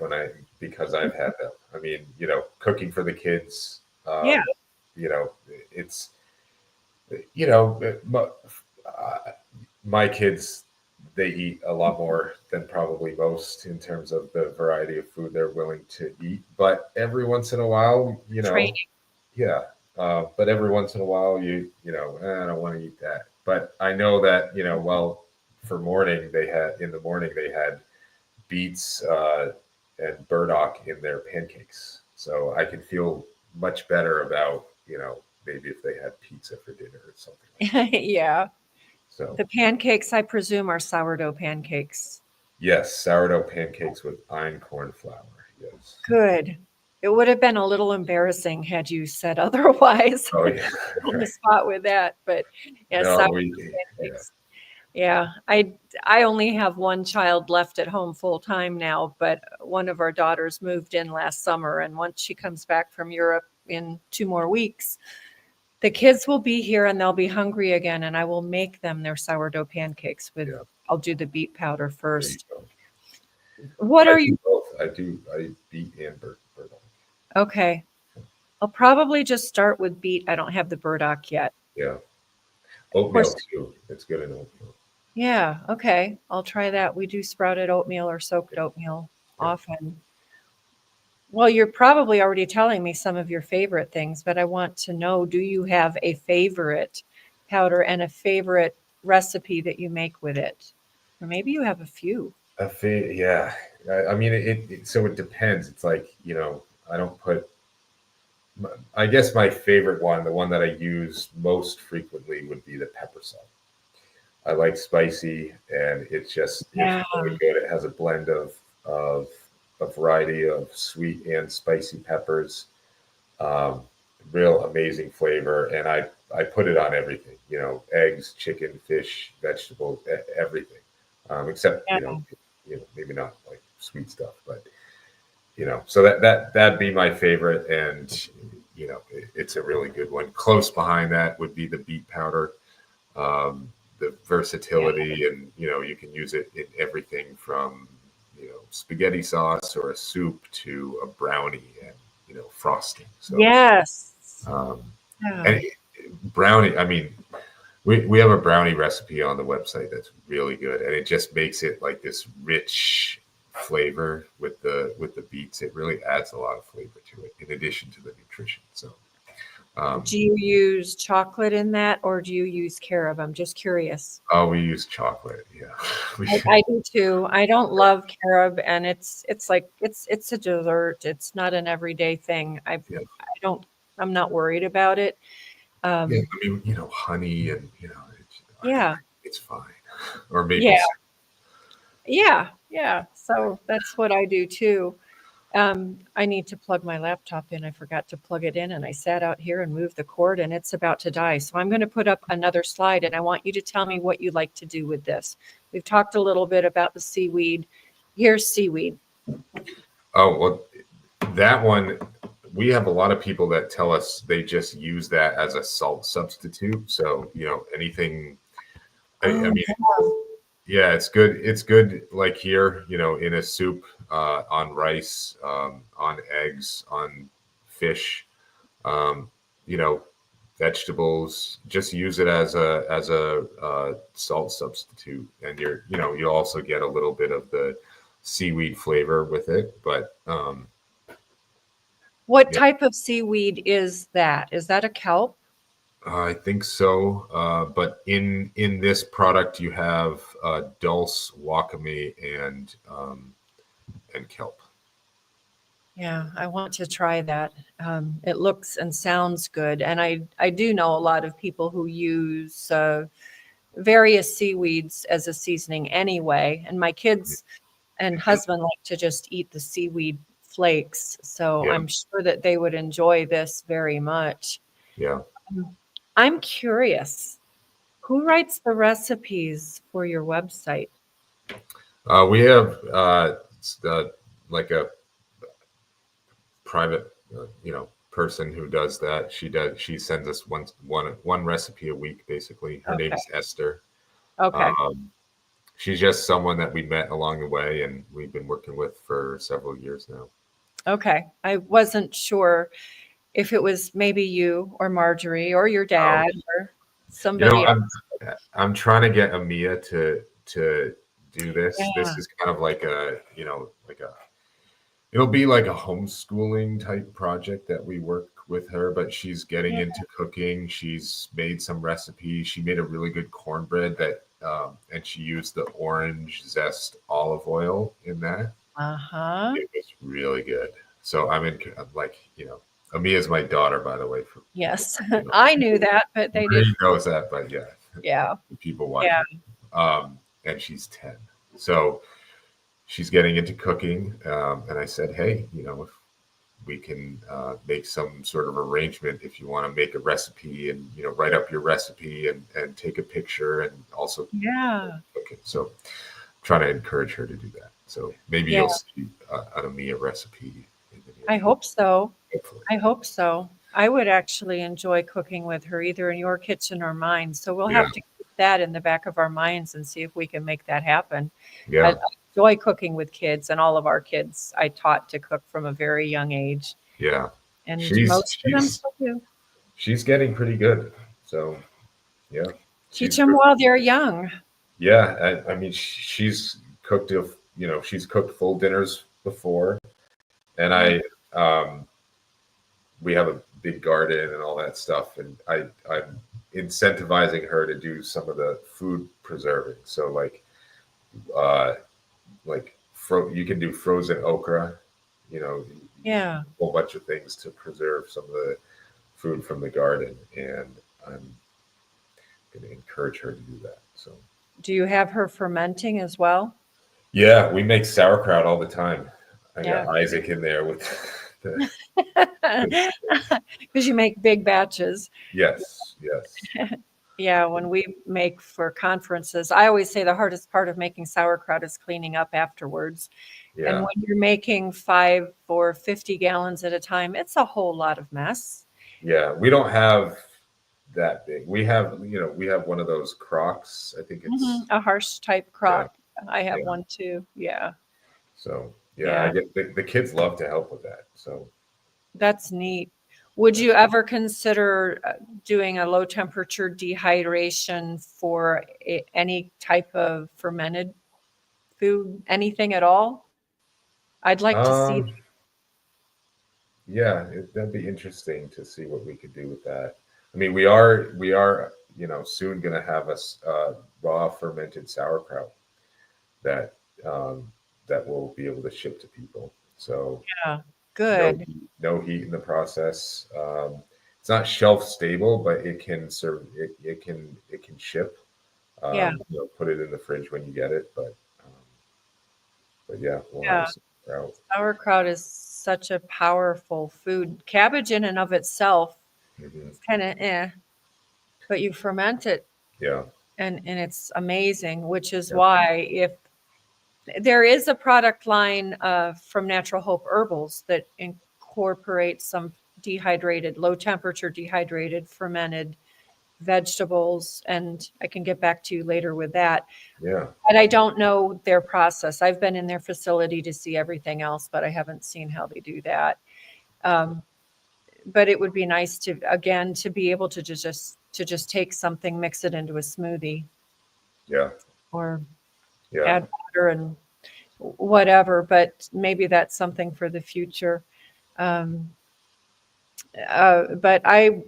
because I've had them. I mean, cooking for the kids. It's my kids, they eat a lot more than probably most in terms of the variety of food they're willing to eat. But every once in a while, Training. but every once in a while, I don't want to eat that. But I know that, for morning, in the morning they had beets and burdock in their pancakes. So I can feel much better about, maybe if they had pizza for dinner or something like that. Yeah. So the pancakes, I presume, are sourdough pancakes. Yes, sourdough pancakes with einkorn flour. Yes. Good. It would have been a little embarrassing had you said otherwise. Oh yeah. On the spot with that, but yeah, No, sourdough pancakes. Yeah, I only have one child left at home full time now, but one of our daughters moved in last summer, and once she comes back from Europe in 2 more weeks, the kids will be here and they'll be hungry again, and I will make them their sourdough pancakes with. Yeah. I'll do the beet powder There you first. go. What I are do you? both. I beat and burdock. Okay, I'll probably just start with beet. I don't have the burdock yet. Yeah. Of course. Oatmeal too. It's good in oatmeal. Yeah, okay. I'll try that. We do sprouted oatmeal or soaked oatmeal Yeah. often. Well, you're probably already telling me some of your favorite things, but I want to know, do you have a favorite powder and a favorite recipe that you make with it? Or maybe you have a few. Yeah. I mean, so it depends. It's like, I don't put, I guess my favorite one, the one that I use most frequently would be the pepper salt. I like spicy, and it's Yeah. really good. It has a blend of a variety of sweet and spicy peppers. Um, Real amazing flavor, and I put it on everything. Eggs, chicken, fish, vegetables, everything, except Yeah. maybe not like sweet stuff, but so that'd be my favorite, and it's a really good one. Close behind that would be the beet powder. The versatility, and you can use it in everything from spaghetti sauce or a soup to a brownie and frosting. So Yes. um, Yeah. and brownie, I mean, we have a brownie recipe on the website that's really good, and it just makes it like this rich flavor with the beets. It really adds a lot of flavor to it in addition to the nutrition. So Do you use chocolate in that, or do you use carob? I'm just curious. we use chocolate. Yeah. I do too. I don't love carob, and it's like it's a dessert. It's not an everyday thing. Yeah. I'm not worried about it. Yeah, I mean, honey, and Yeah. it's fine. Or maple Yeah. syrup. Yeah. So that's what I do too. I need to plug my laptop in. I forgot to plug it in, and I sat out here and moved the cord, and it's about to die. So I'm going to put up another slide, and I want you to tell me what you like to do with this. We've talked a little bit about the seaweed. Here's seaweed. Oh, well, that one, we have a lot of people that tell us they just use that as a salt substitute. So, anything, I mean, yeah, it's good. It's good, like here, in a soup, on rice, on eggs, on fish, um, vegetables. Just use it as a salt substitute, and you also get a little bit of the seaweed flavor with it. But What yeah, type of seaweed is that? Is that a kelp? I think so. But in this product, you have dulse, wakame, and kelp. Yeah, I want to try that. It looks and sounds good. And I do know a lot of people who use various seaweeds as a seasoning anyway. And my kids and husband like to just eat the seaweed flakes. So Yeah, I'm sure that they would enjoy this very much. yeah. I'm curious, who writes the recipes for your website? We have like a private, person who does that. She sends us one recipe a week, basically. Her Okay. name's Esther. Okay. She's just someone that we met along the way, and we've been working with for several years now. Okay. I wasn't sure if it was maybe you or Marjorie or your Oh, dad or somebody else. I'm trying to get Amia to do this. Yeah. This is kind of like it'll be like a homeschooling type project that we work with her, but she's getting into cooking. She's made some recipes. She made a really good cornbread and she used the orange zest olive oil in that. Uh-huh. It was really good. So I'm like, Amia's my daughter, by the way. Yes. I knew that, but they Maureen didn't. knows that, but yeah, Yeah. people watch. Yeah. And she's 10. So she's getting into cooking. And I said, hey, if we can make some sort of arrangement if you want to make a recipe and, write up your recipe and take a picture and also Yeah. cook it. So trying to encourage her to do that. So maybe Yeah. you'll see an Amia recipe in the near I hope so. hopefully. I hope so. I would actually enjoy cooking with her either in your kitchen or mine. So we'll have to keep that in the back of our minds and see if we can make that happen. Yeah. I enjoy cooking with kids, and all of our kids I taught to cook from a very young age. Yeah. And She's most of them still do. she's getting pretty good. So yeah. Teach them while they're young. Yeah. I mean, she's cooked, she's cooked full dinners before. And we have a big garden and all that stuff. And I'm incentivizing her to do some of the food preserving. So you can do frozen okra, Yeah. a whole bunch of things to preserve some of the food from the garden. And I'm going to encourage her to do that. So, do you have her fermenting as well? Yeah, we make sauerkraut all the time. I Yeah. got Isaac in there with the Because you make big batches. yes. Yeah, when we make for conferences, I always say the hardest part of making sauerkraut is cleaning up afterwards. And Yeah. when you're making 5 or 50 gallons at a time, it's a whole lot of mess. Yeah. We don't have that big. We have one of those crocks. I think it's A harsh type crock. I have one too. Yeah. so Yeah. I get the kids love to help with that. So That's neat. Would you ever consider doing a low temperature dehydration for any type of fermented food, anything at all? I'd like to see. Yeah, that'd be interesting to see what we could do with that. I mean, we are soon going to have a raw fermented sauerkraut that we'll be able to ship to people. So Yeah, good. No heat in the process. It's not shelf stable, but it can serve. It can ship. Yeah. Put it in the fridge when you get it. But yeah, we'll Yeah. have sauerkraut. Sauerkraut is such a powerful food. Cabbage in and of itself is kind of but you ferment it. Yeah. And it's amazing, which is why if there is a product line from Natural Hope Herbals that incorporates some low temperature dehydrated fermented vegetables, and I can get back to you later with that. Yeah. But I don't know their process. I've been in their facility to see everything else, but I haven't seen how they do that. But it would be nice to be able to just take something, mix it into a smoothie. Yeah. Or add water and whatever, but maybe that's something for the future. But I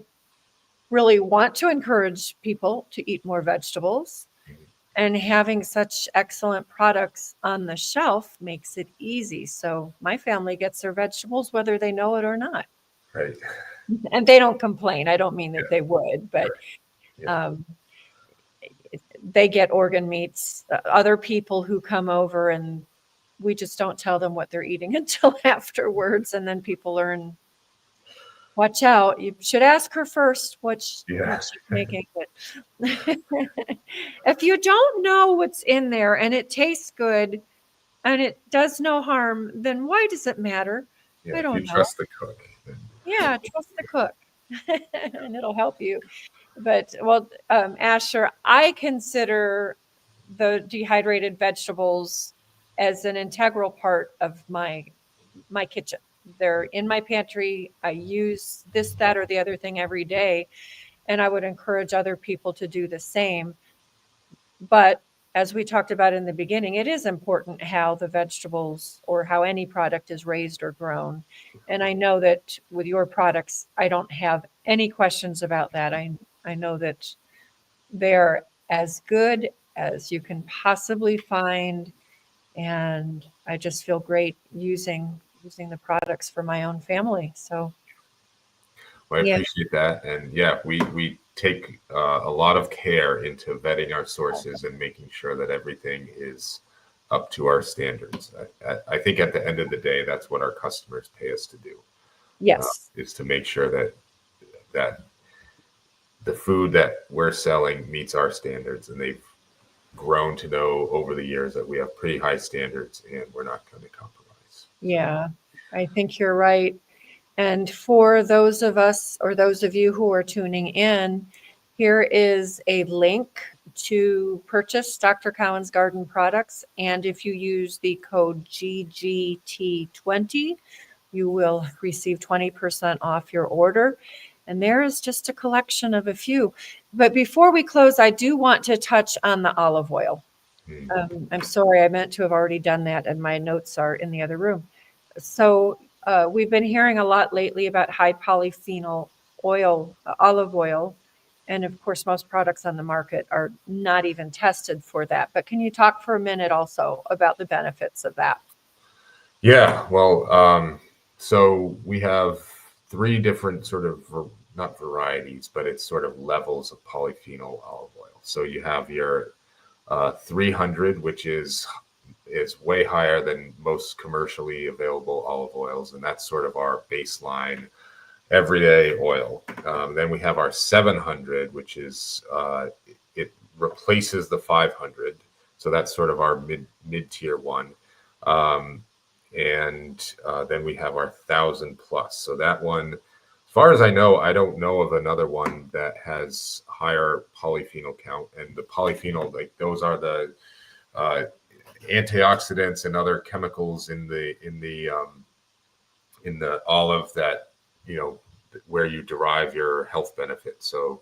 really want to encourage people to eat more vegetables, and having such excellent products on the shelf makes it easy. So my family gets their vegetables whether they know it or not. Right. And they don't complain. I don't mean that they would, but they get organ meats, other people who come over, and we just don't tell them what they're eating until afterwards. And then people learn, watch out. You should ask her first what she's making. If you don't know what's in there and it tastes good and it does no harm, then why does it matter? I don't know. Trust the cook. Yeah, trust the cook, and it'll help you. But Asher, I consider the dehydrated vegetables as an integral part of my kitchen. They're in my pantry. I use this, that, or the other thing every day, and I would encourage other people to do the same. But as we talked about in the beginning, it is important how the vegetables or how any product is raised or grown. And I know that with your products, I don't have any questions about that. I know that they're as good as you can possibly find. And I just feel great using the products for my own family. So I appreciate that. And we take a lot of care into vetting our sources and making sure that everything is up to our standards. I think at the end of the day, that's what our customers pay us to do. Yes. is to make sure that the food that we're selling meets our standards, and they've grown to know over the years that we have pretty high standards and we're not going to compromise. Yeah, I think you're right. And for those of us or those of you who are tuning in, here is a link to purchase Dr. Cowan's Garden products. And if you use the code GGT20, you will receive 20% off your order. And there is just a collection of a few. But before we close, I do want to touch on the olive oil. I'm sorry, I meant to have already done that, and my notes are in the other room. So we've been hearing a lot lately about high polyphenol oil, olive oil. And of course, most products on the market are not even tested for that. But can you talk for a minute also about the benefits of that? Yeah, well, so we have 3 different sort of, not varieties, but it's sort of levels of polyphenol olive oil. So you have your 300, which is way higher than most commercially available olive oils, and that's sort of our baseline everyday oil. Then we have our 700, which is it replaces the 500, so that's sort of our mid-tier one. And then we have our 1,000 plus. So that one, as far as I know, I don't know of another one that has higher polyphenol count. And the polyphenol, like those are the antioxidants and other chemicals in the olive that, where you derive your health benefits. So,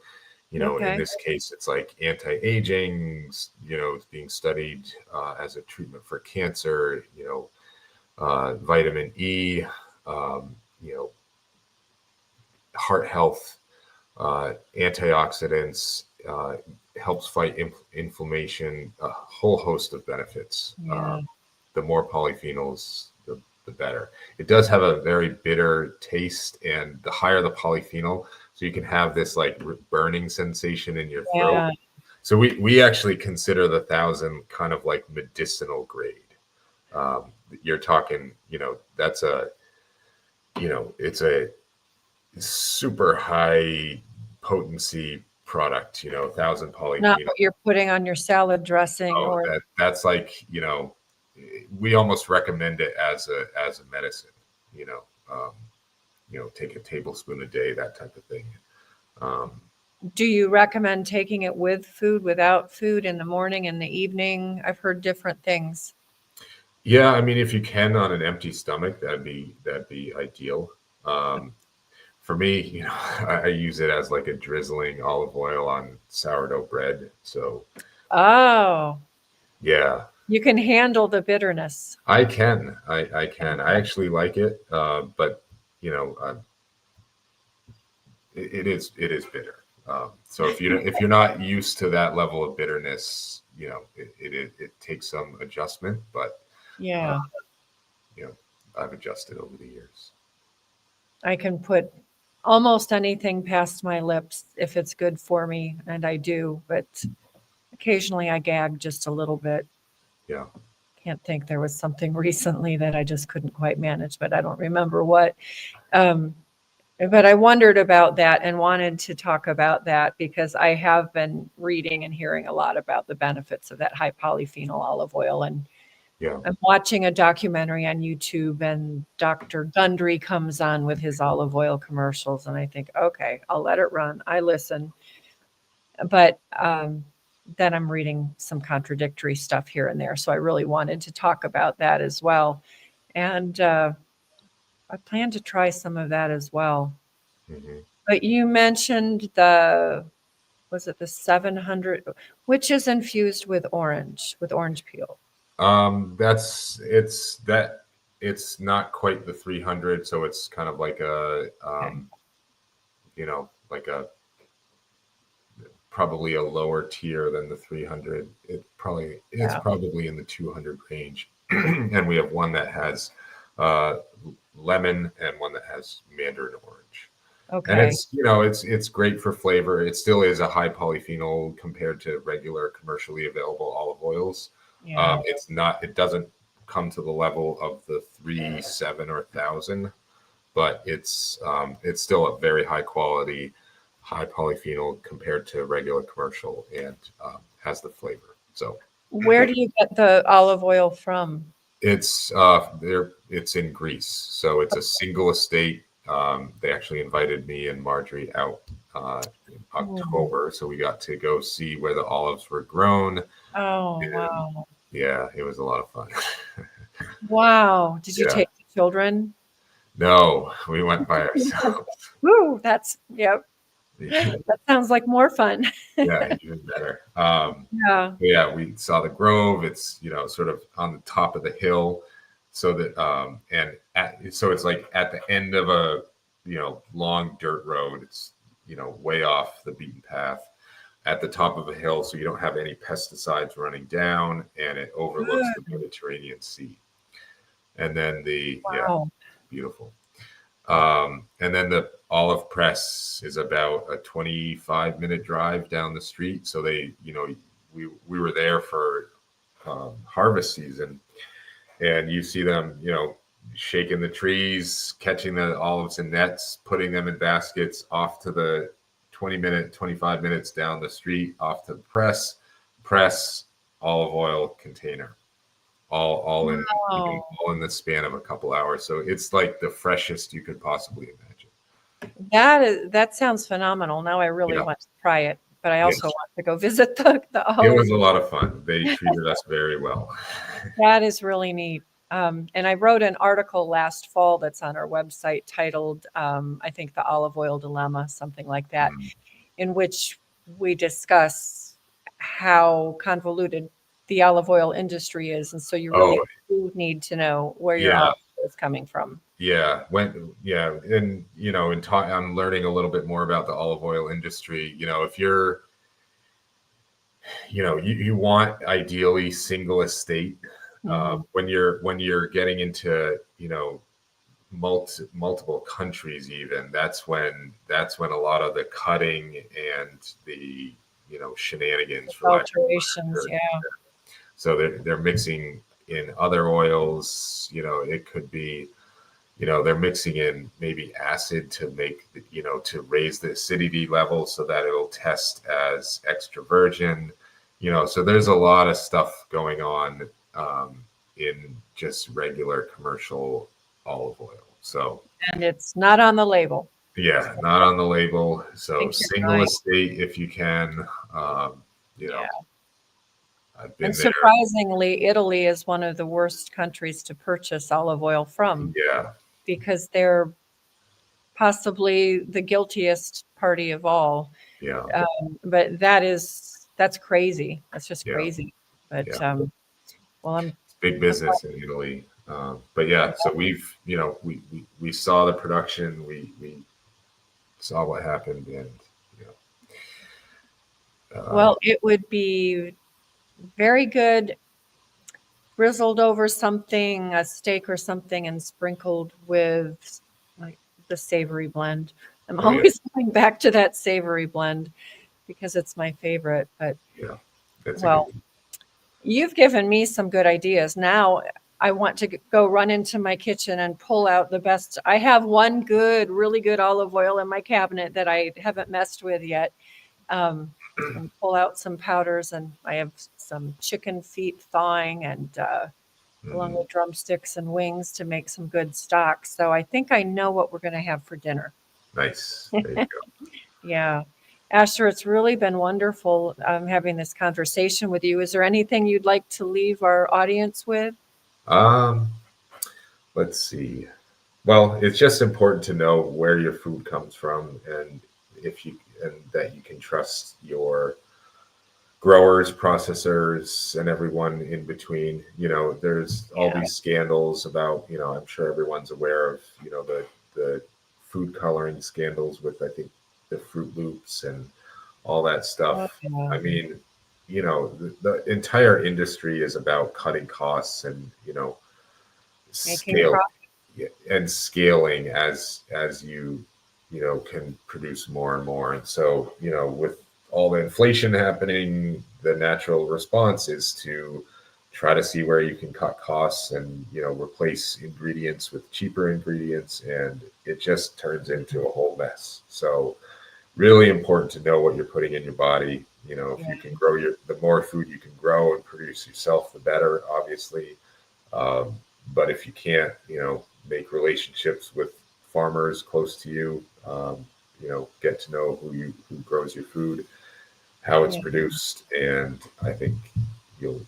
in this case, it's like anti-aging, it's being studied as a treatment for cancer, vitamin E, heart health, antioxidants, helps fight inflammation, a whole host of benefits. Yeah. The more polyphenols, the better. It does have a very bitter taste, and the higher the polyphenol, so you can have this like burning sensation in your throat. Yeah. So we actually consider the 1,000 kind of like medicinal grade. You're talking, that's it's a super high potency product, 1,000 polyphenol. Not what you're putting on your salad dressing. That's like, we almost recommend it as a medicine, take a tablespoon a day, that type of thing. Do you recommend taking it with food, without food, in the morning, in the evening? I've heard different things. Yeah, I mean, if you can on an empty stomach, that'd be ideal. For me, I use it as like a drizzling olive oil on sourdough bread. So, yeah, you can handle the bitterness. I can. I can. I actually like it, but it is bitter. So if you're not used to that level of bitterness, it takes some adjustment. But yeah, I've adjusted over the years. I can put almost anything past my lips if it's good for me, and I do. But occasionally I gag just a little bit. Yeah. Can't think, there was something recently that I just couldn't quite manage, but I don't remember what. But I wondered about that and wanted to talk about that because I have been reading and hearing a lot about the benefits of that high polyphenol olive oil. And yeah, I'm watching a documentary on YouTube, and Dr. Gundry comes on with his olive oil commercials. And I think, okay, I'll let it run. I listen. But then I'm reading some contradictory stuff here and there. So I really wanted to talk about that as well. And I plan to try some of that as well. Mm-hmm. But you mentioned was it the 700, which is infused with orange peel? It's not quite the 300, so it's kind of like a probably a lower tier than the 300. It's probably in the 200 range. And we have one that has lemon and one that has mandarin orange. Okay. And it's great for flavor. It still is a high polyphenol compared to regular commercially available olive oils. Yeah. It doesn't come to the level of the 3, 7, or 1,000, but it's still a very high quality, high polyphenol compared to regular commercial, and has the flavor. So Where do you get the olive oil from? it's it's in Greece, so it's a single estate. They actually invited me and Marjorie out in October, so we got to go see where the olives were grown. Oh, And wow. yeah, it was a lot of fun. Wow. Did you Yeah. take the children? No, we went by ourselves. Woo, that sounds like more fun. Yeah, even better. Yeah. Yeah, we saw the grove. It's sort of on the top of the hill, so that so it's like at the end of a long dirt road. It's way off the beaten path at the top of a hill, so you don't have any pesticides running down, and it overlooks the Mediterranean Sea. And then Wow. beautiful. And then the olive press is about a 25-minute drive down the street. So we were there for harvest season, and you see them, shaking the trees, catching the olives in nets, putting them in baskets off to the 25 minutes down the street, off to the press olive oil container. All in Wow. all in the span of a couple hours. So it's like the freshest you could possibly imagine. That sounds phenomenal. Now I really Yeah. want to try it, but I also Yes. want to go visit the It olive. was a lot of fun. They treated us very well. That is really neat. And I wrote an article last fall that's on our website titled, I think, The Olive Oil Dilemma, something like that, in which we discuss how convoluted the olive oil industry is. And so you really do need to know where your olive oil is coming from. Yeah. And, I'm learning a little bit more about the olive oil industry. If you're, you want ideally single estate. When you're getting into multiple countries, even that's when a lot of the cutting and the shenanigans for Alterations, yeah. So they're mixing in other oils. It could be they're mixing in maybe acid to make to raise the acidity level so that it'll test as extra virgin. So there's a lot of stuff going on in just regular commercial olive oil. So, and it's not on the label. Yeah, not on the label. So single estate if you can. I've been and surprisingly, Italy is one of the worst countries to purchase olive oil from. Yeah, because they're possibly the guiltiest party of all. Yeah, but that's crazy. That's just crazy. But I'm big business in Italy. But yeah, so we've we saw the production, we saw what happened, and well, it would be very good drizzled over something, a steak or something, and sprinkled with like the savory blend. I'm always going back to that savory blend because it's my favorite. But well, you've given me some good ideas. Now I want to go run into my kitchen and pull out the best. I have one really good olive oil in my cabinet that I haven't messed with yet. And pull out some powders, and I have some chicken feet thawing, and along with drumsticks and wings to make some good stock. So I think I know what we're going to have for dinner. Nice. There you go. Yeah. Asher, it's really been wonderful having this conversation with you. Is there anything you'd like to leave our audience with? Let's see. Well, it's just important to know where your food comes from, and that you can trust your growers, processors, and everyone in between. There's all these scandals about, I'm sure everyone's aware of, the food coloring scandals with, I think, the Fruit Loops and all that stuff. I mean, the entire industry is about cutting costs and, scaling as you can produce more and more. And so, with all the inflation happening, the natural response is to try to see where you can cut costs and, replace ingredients with cheaper ingredients, and it just turns into a whole mess. So really important to know what you're putting in your body. If you can grow the more food you can grow and produce yourself, the better, obviously. But if you can't, make relationships with farmers close to you, get to know who grows your food, how it's produced, and I think you'll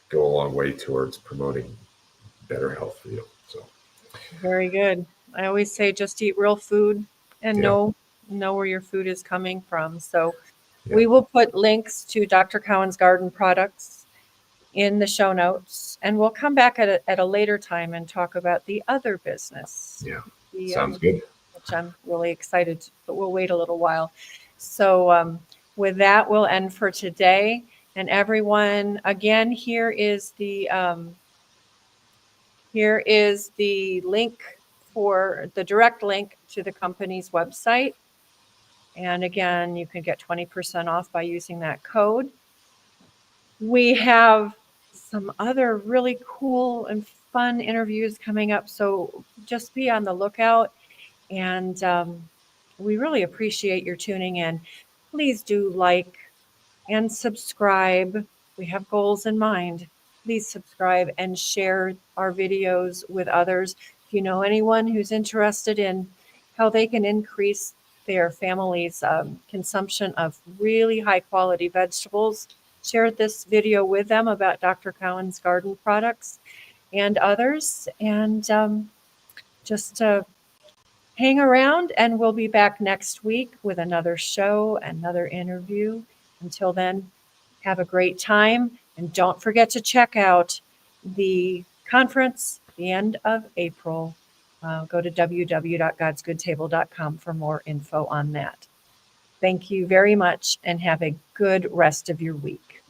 go a long way towards promoting better health for you. So Very good. I always say just eat real food and know where your food is coming from. So we will put links to Dr. Cowan's garden products in the show notes, and we'll come back at a later time and talk about the other business. Yeah, sounds good. Which I'm really excited, but we'll wait a little while. So with that, we'll end for today. And everyone, again, here is the link for the direct link to the company's website. And again, you can get 20% off by using that code. We have some other really cool and fun interviews coming up, so just be on the lookout. And we really appreciate your tuning in. Please do like and subscribe. We have goals in mind. Please subscribe and share our videos with others. If you know anyone who's interested in how they can increase their family's consumption of really high quality vegetables, share this video with them about Dr. Cowan's garden products and others. And just hang around, and we'll be back next week with another show, another interview. Until then, have a great time. And don't forget to check out the conference at the end of April. Go to www.godsgoodtable.com for more info on that. Thank you very much, and have a good rest of your week.